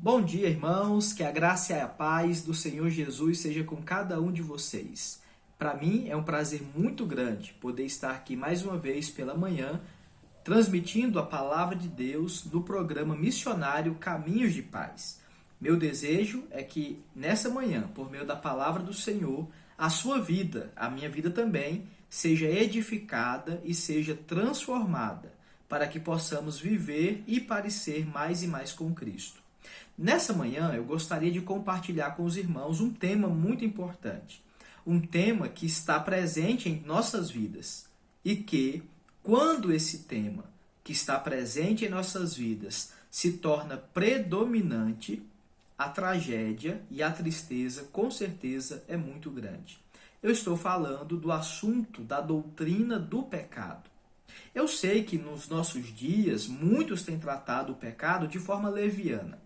Bom dia, irmãos, que a graça e a paz do Senhor Jesus seja com cada um de vocês. Para mim é um prazer muito grande poder estar aqui mais uma vez pela manhã, transmitindo a palavra de Deus no programa missionário Caminhos de Paz. Meu desejo é que nessa manhã, por meio da palavra do Senhor, a sua vida, a minha vida também, seja edificada e seja transformada, para que possamos viver e parecer mais e mais com Cristo. Nessa manhã, eu gostaria de compartilhar com os irmãos um tema muito importante. Um tema que está presente em nossas vidas e que, quando esse tema que está presente em nossas vidas se torna predominante, a tragédia e a tristeza, com certeza, é muito grande. Eu estou falando do assunto da doutrina do pecado. Eu sei que nos nossos dias, muitos têm tratado o pecado de forma leviana,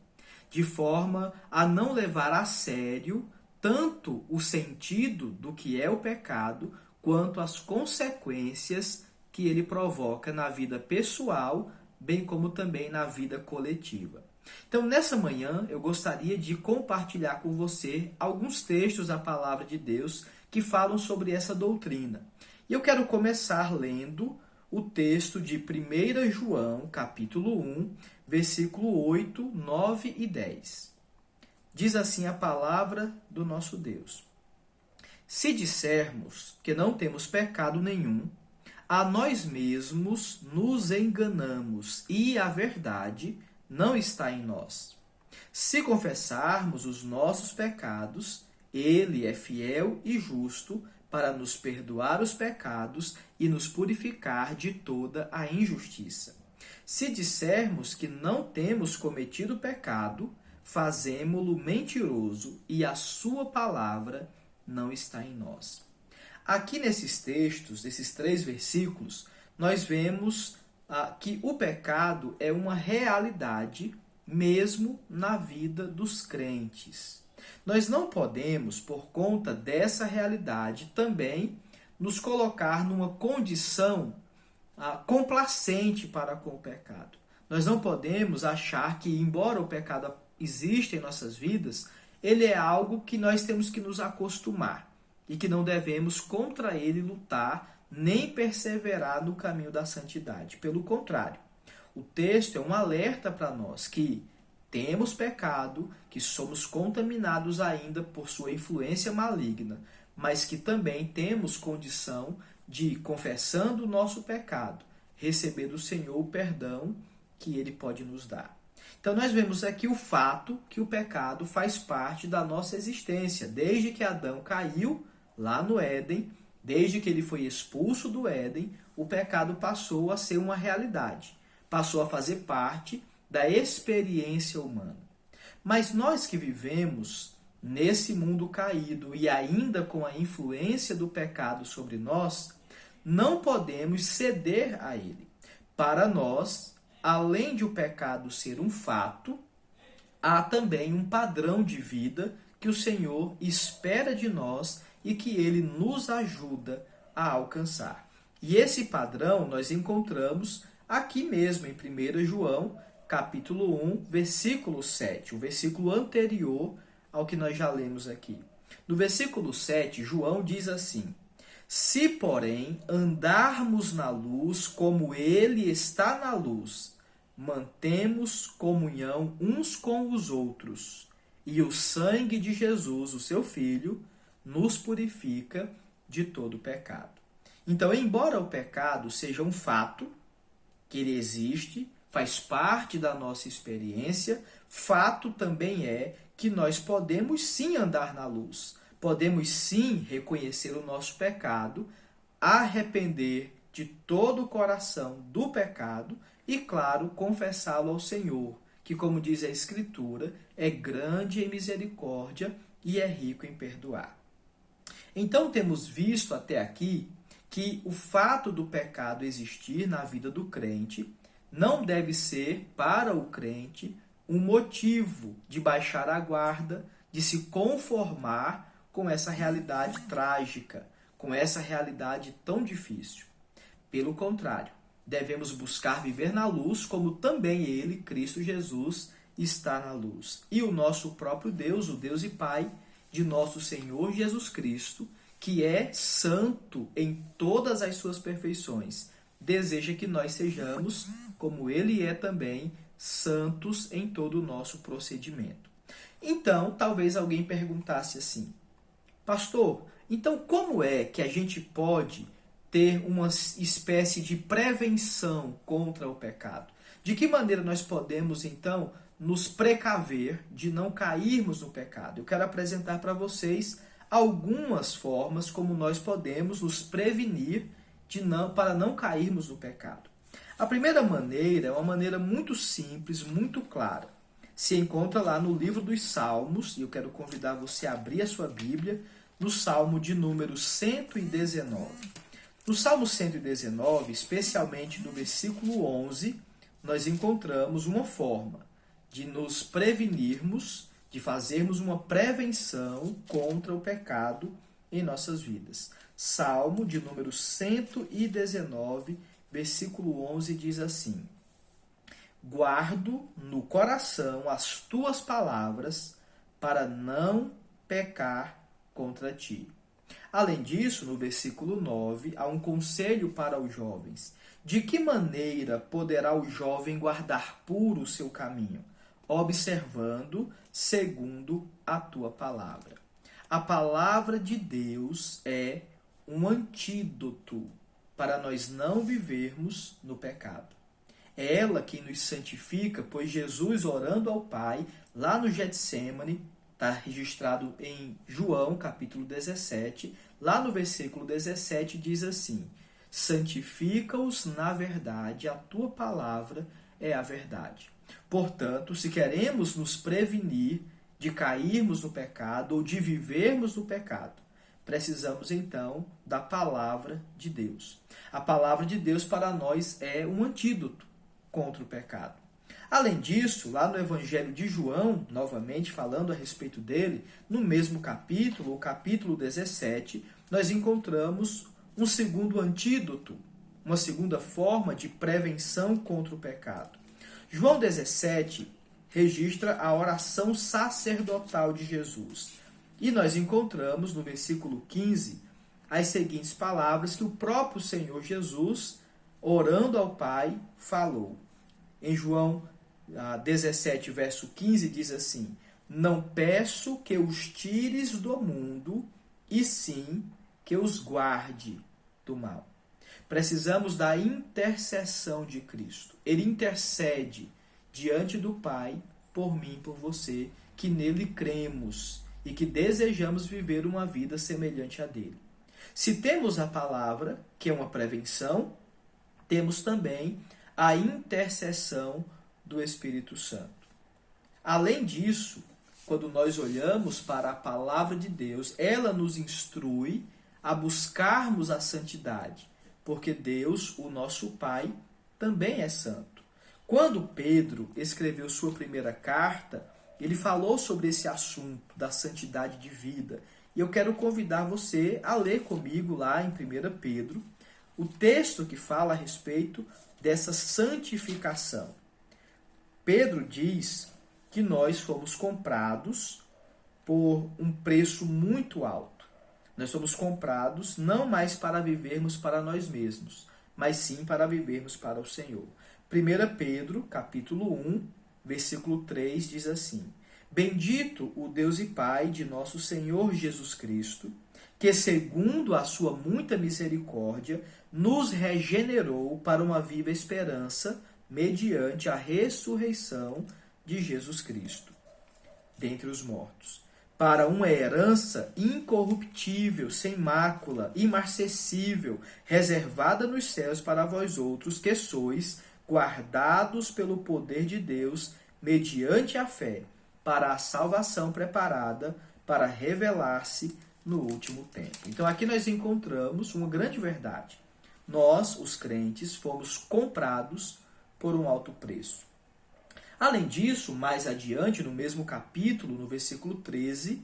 de forma a não levar a sério tanto o sentido do que é o pecado, quanto as consequências que ele provoca na vida pessoal, bem como também na vida coletiva. Então, nessa manhã, eu gostaria de compartilhar com você alguns textos da Palavra de Deus que falam sobre essa doutrina. E eu quero começar lendo o texto de 1 João, capítulo 1, versículo 8, 9 e 10. Diz assim a palavra do nosso Deus: Se dissermos que não temos pecado nenhum, a nós mesmos nos enganamos e a verdade não está em nós. Se confessarmos os nossos pecados, Ele é fiel e justo para nos perdoar os pecados e nos purificar de toda a injustiça. Se dissermos que não temos cometido pecado, fazemo-lo mentiroso e a sua palavra não está em nós. Aqui nesses textos, esses 3 versículos, nós vemos que o pecado é uma realidade mesmo na vida dos crentes. Nós não podemos, por conta dessa realidade, também nos colocar numa condição complacente para com o pecado. Nós não podemos achar que, embora o pecado exista em nossas vidas, ele é algo que nós temos que nos acostumar e que não devemos contra ele lutar nem perseverar no caminho da santidade. Pelo contrário, o texto é um alerta para nós que temos pecado, que somos contaminados ainda por sua influência maligna, mas que também temos condição de, confessando o nosso pecado, receber do Senhor o perdão que Ele pode nos dar. Então nós vemos aqui o fato que o pecado faz parte da nossa existência. Desde que Adão caiu lá no Éden, desde que ele foi expulso do Éden, o pecado passou a ser uma realidade, passou a fazer parte da experiência humana. Mas nós que vivemos nesse mundo caído e ainda com a influência do pecado sobre nós, não podemos ceder a ele. Para nós, além de o pecado ser um fato, há também um padrão de vida que o Senhor espera de nós e que Ele nos ajuda a alcançar. E esse padrão nós encontramos aqui mesmo em 1 João, capítulo 1, versículo 7, o versículo anterior ao que nós já lemos aqui. No versículo 7, João diz assim: Se, porém, andarmos na luz como Ele está na luz, mantemos comunhão uns com os outros, e o sangue de Jesus, o seu Filho, nos purifica de todo pecado. Então, embora o pecado seja um fato, que ele existe, faz parte da nossa experiência, fato também é que nós podemos sim andar na luz, podemos sim reconhecer o nosso pecado, arrepender de todo o coração do pecado e, claro, confessá-lo ao Senhor, que, como diz a Escritura, é grande em misericórdia e é rico em perdoar. Então, temos visto até aqui que o fato do pecado existir na vida do crente não deve ser, para o crente, um motivo de baixar a guarda, de se conformar com essa realidade trágica, com essa realidade tão difícil. Pelo contrário, devemos buscar viver na luz, como também Ele, Cristo Jesus, está na luz. E o nosso próprio Deus, o Deus e Pai de nosso Senhor Jesus Cristo, que é santo em todas as suas perfeições, deseja que nós sejamos, como Ele é também, santos em todo o nosso procedimento. Então, talvez alguém perguntasse assim: pastor, então como é que a gente pode ter uma espécie de prevenção contra o pecado? De que maneira nós podemos, então, nos precaver de não cairmos no pecado? Eu quero apresentar para vocês algumas formas como nós podemos nos prevenir para não cairmos no pecado. A primeira maneira é uma maneira muito simples, muito clara. Se encontra lá no livro dos Salmos, e eu quero convidar você a abrir a sua Bíblia, no Salmo de número 119. No Salmo 119, especialmente no versículo 11, nós encontramos uma forma de nos prevenirmos, de fazermos uma prevenção contra o pecado em nossas vidas. Salmo de número 119, versículo 11 diz assim: guardo no coração as tuas palavras para não pecar contra ti. Além disso, no versículo 9, há um conselho para os jovens. De que maneira poderá o jovem guardar puro o seu caminho? Observando segundo a tua palavra. A palavra de Deus é um antídoto para nós não vivermos no pecado. É ela quem nos santifica, pois Jesus, orando ao Pai, lá no Getsêmani, está registrado em João, capítulo 17, lá no versículo 17, diz assim: santifica-os na verdade, a tua palavra é a verdade. Portanto, se queremos nos prevenir de cairmos no pecado ou de vivermos no pecado, precisamos então da palavra de Deus. A palavra de Deus para nós é um antídoto contra o pecado. Além disso, lá no Evangelho de João, novamente falando a respeito dele, no mesmo capítulo, o capítulo 17, nós encontramos um segundo antídoto, uma segunda forma de prevenção contra o pecado. João 17 registra a oração sacerdotal de Jesus. E nós encontramos no versículo 15 as seguintes palavras que o próprio Senhor Jesus, orando ao Pai, falou. Em João 17, verso 15, diz assim: não peço que os tires do mundo, e sim que os guarde do mal. Precisamos da intercessão de Cristo. Ele intercede diante do Pai por mim e por você, que nele cremos e que desejamos viver uma vida semelhante a dele. Se temos a palavra, que é uma prevenção, temos também a intercessão do Espírito Santo. Além disso, quando nós olhamos para a palavra de Deus, ela nos instrui a buscarmos a santidade, porque Deus, o nosso Pai, também é santo. Quando Pedro escreveu sua primeira carta, ele falou sobre esse assunto da santidade de vida. E eu quero convidar você a ler comigo lá em 1 Pedro, o texto que fala a respeito dessa santificação. Pedro diz que nós fomos comprados por um preço muito alto. Nós somos comprados não mais para vivermos para nós mesmos, mas sim para vivermos para o Senhor. 1 Pedro, capítulo 1, versículo 3, diz assim: bendito o Deus e Pai de nosso Senhor Jesus Cristo, que segundo a sua muita misericórdia, nos regenerou para uma viva esperança, mediante a ressurreição de Jesus Cristo dentre os mortos, para uma herança incorruptível, sem mácula, imarcessível, reservada nos céus para vós outros, que sois guardados pelo poder de Deus, mediante a fé, para a salvação preparada para revelar-se no último tempo. Então aqui nós encontramos uma grande verdade. Nós, os crentes, fomos comprados por um alto preço. Além disso, mais adiante, no mesmo capítulo, no versículo 13,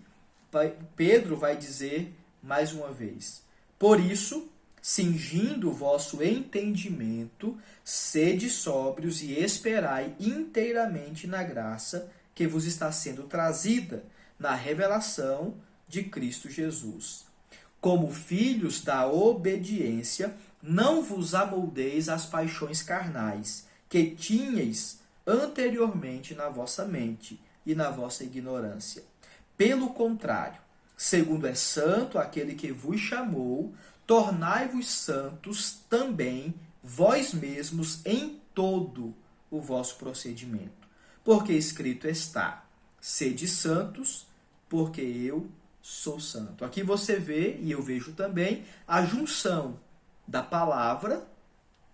Pedro vai dizer mais uma vez: por isso, Cingindo o vosso entendimento, sede sóbrios e esperai inteiramente na graça que vos está sendo trazida na revelação de Cristo Jesus. Como filhos da obediência, não vos amoldeis às paixões carnais que tinhais anteriormente na vossa mente e na vossa ignorância. Pelo contrário, segundo é santo aquele que vos chamou, tornai-vos santos também vós mesmos em todo o vosso procedimento. Porque escrito está: sede santos, porque eu sou santo. Aqui você vê, e eu vejo também, a junção da palavra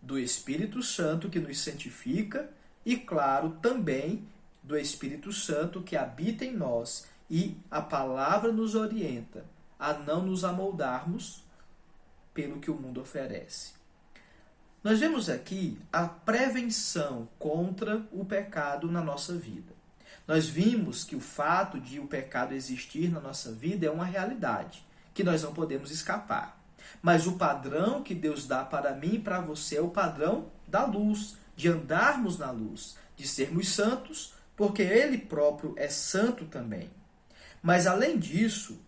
do Espírito Santo que nos santifica e, claro, também do Espírito Santo que habita em nós, e a palavra nos orienta a não nos amoldarmos pelo que o mundo oferece. Nós vemos aqui a prevenção contra o pecado na nossa vida. Nós vimos que o fato de o pecado existir na nossa vida é uma realidade, que nós não podemos escapar. Mas o padrão que Deus dá para mim e para você é o padrão da luz, de andarmos na luz, de sermos santos, porque Ele próprio é santo também. Mas além disso,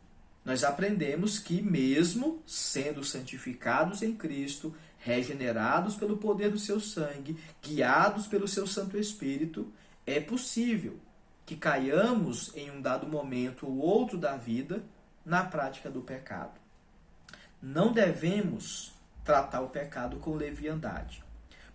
nós aprendemos que mesmo sendo santificados em Cristo, regenerados pelo poder do seu sangue, guiados pelo seu Santo Espírito, é possível que caiamos em um dado momento ou outro da vida na prática do pecado. Não devemos tratar o pecado com leviandade,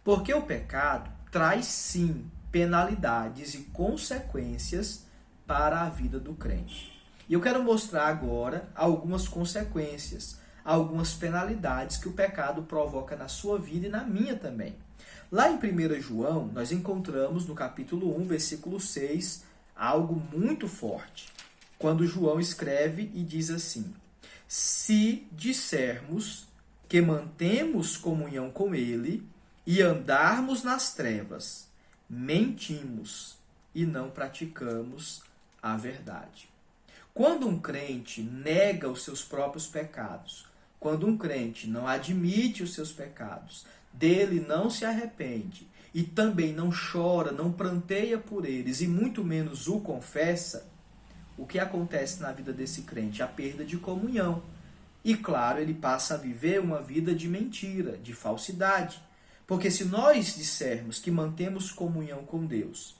porque o pecado traz sim penalidades e consequências para a vida do crente. E eu quero mostrar agora algumas consequências, algumas penalidades que o pecado provoca na sua vida e na minha também. Lá em 1 João, nós encontramos no capítulo 1, versículo 6, algo muito forte. Quando João escreve e diz assim: se dissermos que mantemos comunhão com Ele e andarmos nas trevas, mentimos e não praticamos a verdade. Quando um crente nega os seus próprios pecados, quando um crente não admite os seus pecados, dele não se arrepende e também não chora, não pranteia por eles e muito menos o confessa, o que acontece na vida desse crente? A perda de comunhão. E claro, ele passa a viver uma vida de mentira, de falsidade. Porque se nós dissermos que mantemos comunhão com Deus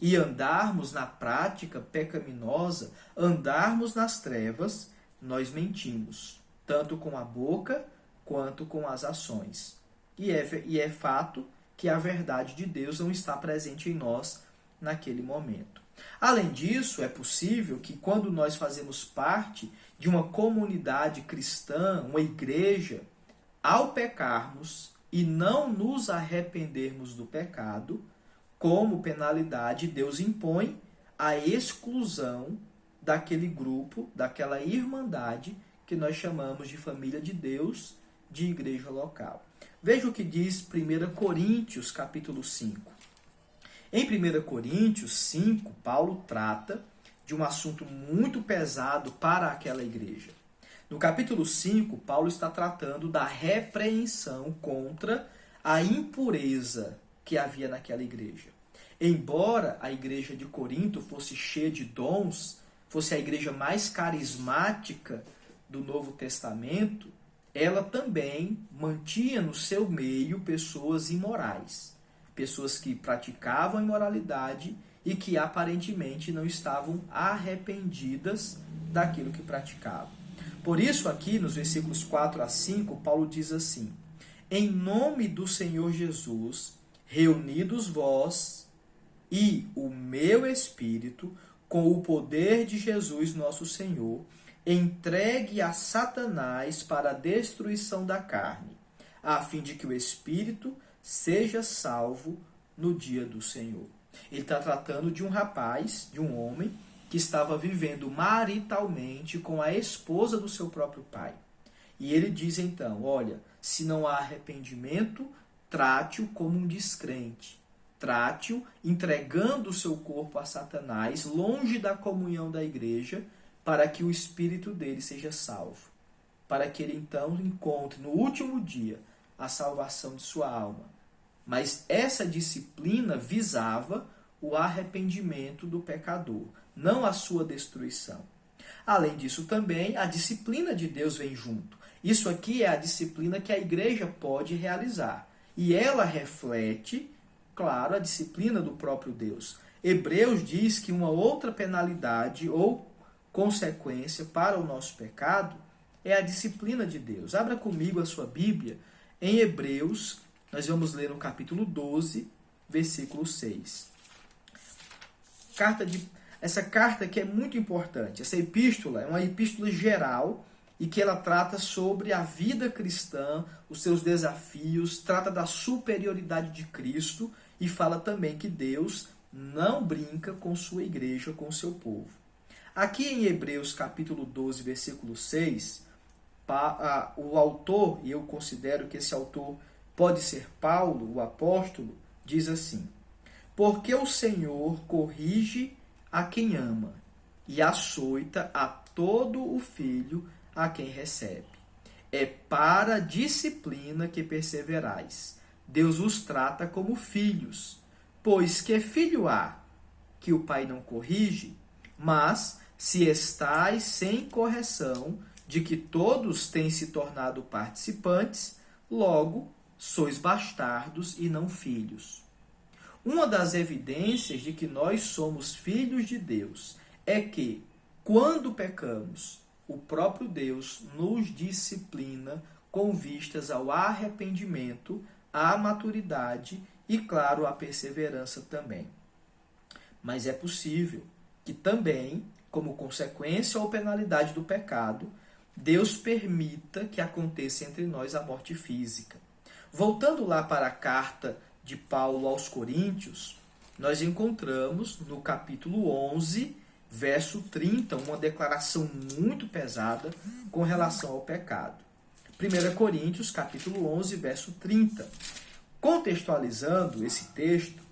e andarmos na prática pecaminosa, andarmos nas trevas, nós mentimos, tanto com a boca quanto com as ações. E é fato que a verdade de Deus não está presente em nós naquele momento. Além disso, é possível que quando nós fazemos parte de uma comunidade cristã, uma igreja, ao pecarmos e não nos arrependermos do pecado, como penalidade, Deus impõe a exclusão daquele grupo, daquela irmandade que nós chamamos de família de Deus, de igreja local. Veja o que diz 1 Coríntios, capítulo 5. Em 1 Coríntios 5, Paulo trata de um assunto muito pesado para aquela igreja. No capítulo 5, Paulo está tratando da repreensão contra a impureza que havia naquela igreja. Embora a igreja de Corinto fosse cheia de dons, fosse a igreja mais carismática do Novo Testamento, ela também mantinha no seu meio pessoas imorais, pessoas que praticavam imoralidade e que aparentemente não estavam arrependidas daquilo que praticavam. Por isso aqui nos versículos 4 a 5, Paulo diz assim: em nome do Senhor Jesus, reunidos vós e o meu espírito, com o poder de Jesus nosso Senhor, entregue a Satanás para a destruição da carne, a fim de que o espírito seja salvo no dia do Senhor. Ele está tratando de um rapaz, de um homem, que estava vivendo maritalmente com a esposa do seu próprio pai. E ele diz então, olha, se não há arrependimento, trate-o como um descrente. Trate-o entregando o seu corpo a Satanás, longe da comunhão da igreja, para que o espírito dele seja salvo. para que ele então encontre no último dia a salvação de sua alma. Mas essa disciplina visava o arrependimento do pecador, não a sua destruição. Além disso também, a disciplina de Deus vem junto. Isso aqui é a disciplina que a igreja pode realizar. E ela reflete, claro, a disciplina do próprio Deus. Hebreus diz que uma outra penalidade ou consequência para o nosso pecado é a disciplina de Deus. Abra comigo a sua Bíblia em Hebreus, nós vamos ler no capítulo 12, versículo 6. Essa carta que é muito importante. Essa epístola é uma epístola geral e que ela trata sobre a vida cristã, os seus desafios, trata da superioridade de Cristo e fala também que Deus não brinca com sua igreja, com seu povo. Aqui em Hebreus capítulo 12, versículo 6, o autor, e eu considero que esse autor pode ser Paulo, o apóstolo, diz assim: porque o Senhor corrige a quem ama e açoita a todo o filho a quem recebe. É para a disciplina que perseverais. Deus os trata como filhos. Pois que filho há que o pai não corrige? Mas se estais sem correção, de que todos têm se tornado participantes, logo sois bastardos e não filhos. Uma das evidências de que nós somos filhos de Deus é que, quando pecamos, o próprio Deus nos disciplina com vistas ao arrependimento, à maturidade e, claro, à perseverança também. Mas é possível que também, como consequência ou penalidade do pecado, Deus permita que aconteça entre nós a morte física. Voltando lá para a carta de Paulo aos Coríntios, nós encontramos no capítulo 11, verso 30, uma declaração muito pesada com relação ao pecado. 1 Coríntios, capítulo 11, verso 30. Contextualizando esse texto,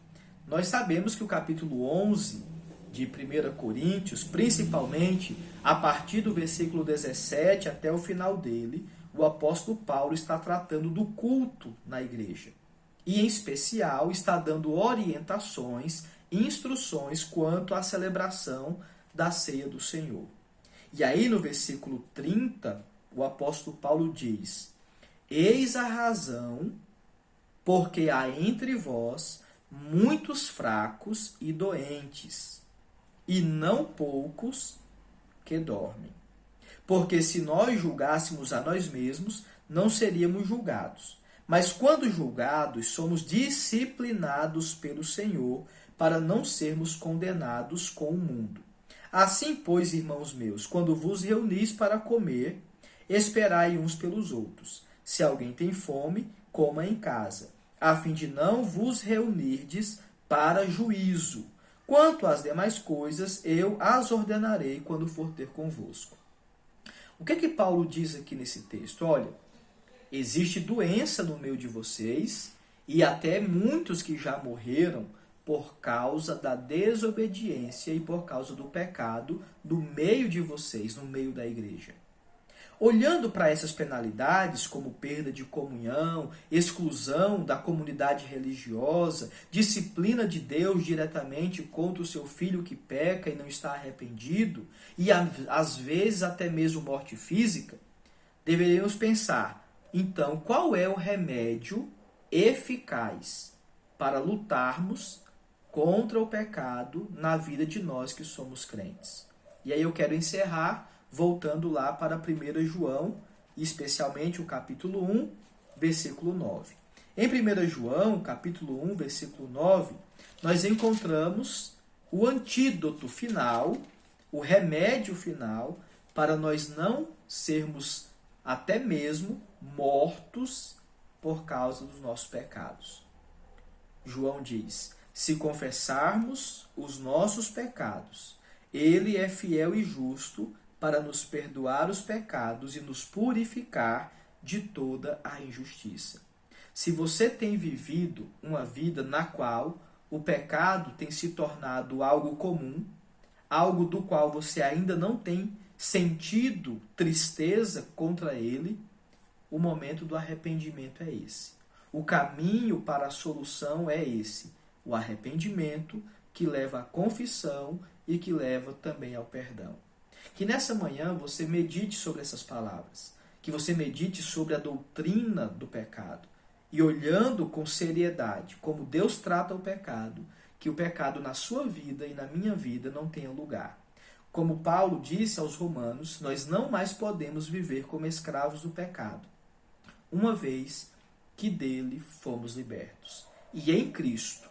nós sabemos que o capítulo 11 de 1 Coríntios, principalmente a partir do versículo 17 até o final dele, o apóstolo Paulo está tratando do culto na igreja. E, em especial, está dando orientações, instruções quanto à celebração da ceia do Senhor. E aí, no versículo 30, o apóstolo Paulo diz: eis a razão porque há entre vós muitos fracos e doentes, e não poucos que dormem. Porque se nós julgássemos a nós mesmos, não seríamos julgados. Mas quando julgados, somos disciplinados pelo Senhor, para não sermos condenados com o mundo. Assim, pois, irmãos meus, quando vos reunis para comer, esperai uns pelos outros. Se alguém tem fome, coma em casa, a fim de não vos reunirdes para juízo. Quanto às demais coisas, eu as ordenarei quando for ter convosco. O que Paulo diz aqui nesse texto? Olha, existe doença no meio de vocês e até muitos que já morreram por causa da desobediência e por causa do pecado no meio de vocês, no meio da igreja. Olhando para essas penalidades, como perda de comunhão, exclusão da comunidade religiosa, disciplina de Deus diretamente contra o seu filho que peca e não está arrependido, e às vezes até mesmo morte física, deveríamos pensar, então, qual é o remédio eficaz para lutarmos contra o pecado na vida de nós que somos crentes? E aí eu quero encerrar voltando lá para 1 João, especialmente o capítulo 1, versículo 9. Em 1 João, capítulo 1, versículo 9, nós encontramos o antídoto final, o remédio final, para nós não sermos até mesmo mortos por causa dos nossos pecados. João diz: se confessarmos os nossos pecados, Ele é fiel e justo para nos perdoar os pecados e nos purificar de toda a injustiça. Se você tem vivido uma vida na qual o pecado tem se tornado algo comum, algo do qual você ainda não tem sentido tristeza contra ele, o momento do arrependimento é esse. O caminho para a solução é esse, o arrependimento que leva à confissão e que leva também ao perdão. Que nessa manhã você medite sobre essas palavras, que você medite sobre a doutrina do pecado e olhando com seriedade como Deus trata o pecado, que o pecado na sua vida e na minha vida não tenha lugar. Como Paulo disse aos Romanos, nós não mais podemos viver como escravos do pecado, uma vez que dele fomos libertos. E em Cristo,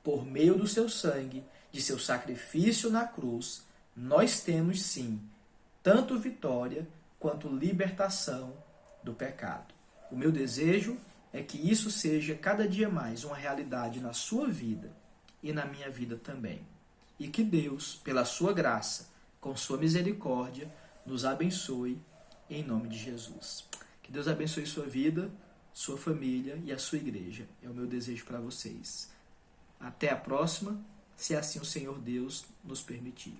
por meio do seu sangue, de seu sacrifício na cruz, nós temos sim, tanto vitória quanto libertação do pecado. O meu desejo é que isso seja cada dia mais uma realidade na sua vida e na minha vida também. E que Deus, pela sua graça, com sua misericórdia, nos abençoe em nome de Jesus. Que Deus abençoe sua vida, sua família e a sua igreja. É o meu desejo para vocês. Até a próxima, se assim o Senhor Deus nos permitir.